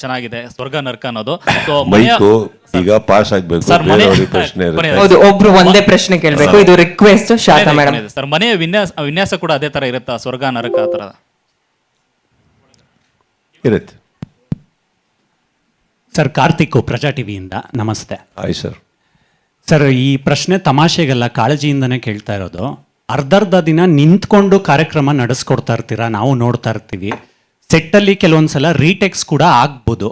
ಚೆನ್ನಾಗಿದೆ ಸ್ವರ್ಗ ನರ್ಕ ಅನ್ನೋದು. ಸೊ ಮೈಕು ಈಗ ಪಾಸ್ ಆಗ್ಬೇಕು. ಸರ್, ಮನೆ- ಬೇರೆಯವ್ರಿಗೆ ಪ್ರಶ್ನೆ ಇರುತ್ತೆ. ಕೊನೆಯದು. ಹೌದು, ಒಬ್ರು ಒಂದೇ ಪ್ರಶ್ನೆ ಕೇಳ್ಬೇಕು. ಇದು ರಿಕ್ವೆಸ್ಟ್ ಶಾಂತಾ ಮೇಡಮ್. ಸರ್, ಮನೆಯ ವಿನ್ಯಾಸ ಕೂಡ ಅದೇ ತರ ಇರುತ್ತಾ, ಸ್ವರ್ಗ ನರಕ ಆ ತರ? ಇರುತ್ತೆ. ಸರ್, ಕಾರ್ತಿಕ್ ಪ್ರಜಾ ಟಿವಿಯಿಂದ ನಮಸ್ತೆ. ಆಯ್ತು ಸರ್. ಸರ್, ಈ ಪ್ರಶ್ನೆ ತಮಾಷೆಗೆಲ್ಲ ಕಾಳಜಿಯಿಂದನೇ ಕೇಳ್ತಾ ಇರೋದು. ಅರ್ಧರ್ಧ ದಿನ ನಿಂತ್ಕೊಂಡು ಕಾರ್ಯಕ್ರಮ ನಡೆಸ್ಕೊಡ್ತಾ ಇರ್ತೀರಾ, ನಾವು ನೋಡ್ತಾ ಇರ್ತೀವಿ. ಸೆಟ್ಟಲ್ಲಿ ಕೆಲವೊಂದ್ಸಲ ರೀಟೆಕ್ಸ್ ಕೂಡ ಆಗ್ಬೋದು.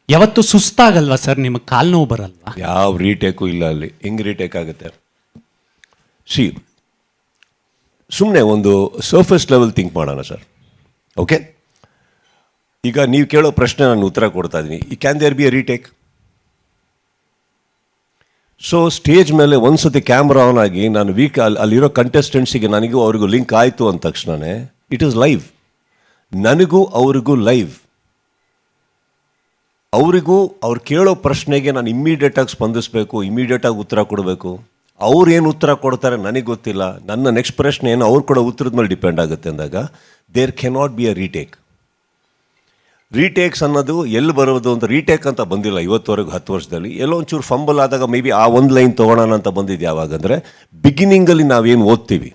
ಯಾವತ್ತು ಸುಸ್ತಾಗಲ್ವಾ ಸರ್? ನಿಮಗೆ ಕಾಲು ನೋವು ಬರಲ್ವಾ? ಯಾವ ರೀಟೇಕು ಇಲ್ಲ ಅಲ್ಲಿ. ಹೆಂಗ್ ರೀಟೇಕ್ ಆಗುತ್ತೆ? ಸುಮ್ಮನೆ ಒಂದು ಸರ್ಫೇಸ್ ಲೆವೆಲ್ ಥಿಂಕ್ ಮಾಡೋಣ ಸರ್. ಓಕೆ, ಈಗ ನೀವು ಕೇಳೋ ಪ್ರಶ್ನೆ ನಾನು ಉತ್ತರ ಕೊಡ್ತಾ ಇದ್ದೀನಿ. Can there be a retake? So stage ಮೇಲೆ ಒಂದ್ಸತಿ ಕ್ಯಾಮ್ರಾ ಆನ್ ಆಗಿ ನಾನು ಅಲ್ಲಿರೋ ಕಂಟೆಸ್ಟೆಂಟ್ಸಿಗೆ ನನಗೂ ಅವ್ರಿಗೂ ಲಿಂಕ್ ಆಯಿತು ಅಂದ ತಕ್ಷಣವೇ ಇಟ್ ಈಸ್ ಲೈವ್. ನನಗೂ ಅವ್ರಿಗೂ ಲೈವ್. ಅವರಿಗೂ ಅವ್ರು ಕೇಳೋ ಪ್ರಶ್ನೆಗೆ ನಾನು ಇಮ್ಮಿಡಿಯೇಟಾಗಿ ಸ್ಪಂದಿಸಬೇಕು, ಇಮ್ಮಿಡಿಯೇಟಾಗಿ ಉತ್ತರ ಕೊಡಬೇಕು. ಅವ್ರು ಏನು ಉತ್ತರ ಕೊಡ್ತಾರೆ ನನಗೆ ಗೊತ್ತಿಲ್ಲ, ನನ್ನ ನೆಕ್ಸ್ಟ್ ಪ್ರಶ್ನೆ ಏನು ಅವ್ರು ಕೊಡೋ ಉತ್ತರದ ಮೇಲೆ ಡಿಪೆಂಡ್ ಆಗುತ್ತೆ ಅಂದಾಗ there cannot be a retake. Retakes ಅನ್ನೋದು ಎಲ್ಲಿ ಬರೋದು ಅಂತ ರೀಟೇಕ್ ಅಂತ ಬಂದಿಲ್ಲ ಇವತ್ತುವರೆಗೂ 10 ವರ್ಷದಲ್ಲಿ. ಎಲ್ಲೋ ಒಂಚೂರು ಫಂಬಲ್ ಆದಾಗ ಮೇ ಬಿ ಆ ಒಂದು ಲೈನ್ ತೊಗೊಳೋಣ ಅಂತ ಬಂದಿದ್ದು ಯಾವಾಗಂದರೆ ಬಿಗಿನಿಂಗಲ್ಲಿ ನಾವೇನು ಓದ್ತೀವಿ.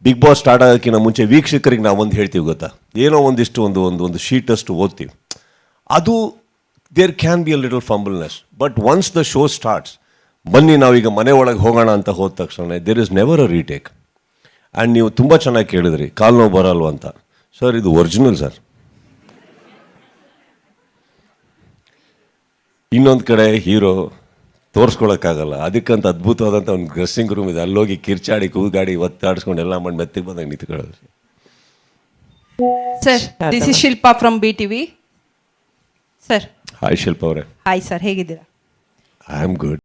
ಬಿಗ್ ಬಾಸ್ ಸ್ಟಾರ್ಟ್ ಆಗೋಕ್ಕಿಂತ ಮುಂಚೆ ವೀಕ್ಷಕರಿಗೆ ನಾವು ಒಂದು ಹೇಳ್ತೀವಿ ಗೊತ್ತಾ, ಏನೋ ಒಂದಿಷ್ಟು ಒಂದು ಶೀಟಷ್ಟು ಓದ್ತೀವಿ. ಅದು there can be a little fumbleness. But once the show starts, ಬನ್ನಿ ನಾವೀಗ ಮನೆ ಒಳಗೆ ಹೋಗೋಣ ಅಂತ ಹೋದ ತಕ್ಷಣ there is never a retake. And ನೀವು ತುಂಬ ಚೆನ್ನಾಗಿ ಕೇಳಿದ್ರಿ ಕಾಲು ನೋವು ಬರಲ್ವ ಅಂತ. ಸರ್, ಇದು ಒರಿಜಿನಲ್ ಸರ್. ಇನ್ನೊಂದು ಕಡೆ ಹೀರೋ ತೋರಿಸ್ಕೊಳಕ್ಕಾಗಲ್ಲ, ಅದಕ್ಕಂತ ಅದ್ಭುತವಾದಂಥ ಒಂದು ಡ್ರೆಸ್ಸಿಂಗ್ ರೂಮ್ ಇದೆ. ಅಲ್ಲೋಗಿ ಕಿರ್ಚಾಡಿ ಕೂಗಾಡಿ ಒತ್ತಾಡಿಸ್ಕೊಂಡು ಎಲ್ಲ ಮಾಡಿ ಮೆತ್ತಿಗೆ ಬಂದಾಗ ನಿಂತ್ಕೊಳ್ಳೋದು. Sir, this is Shilpa from BTV. Sir, hi Shilpa ಅವರೇ. ಹಾಯ್ ಸರ್, ಹೇಗಿದ್ದೀರಾ? I am good.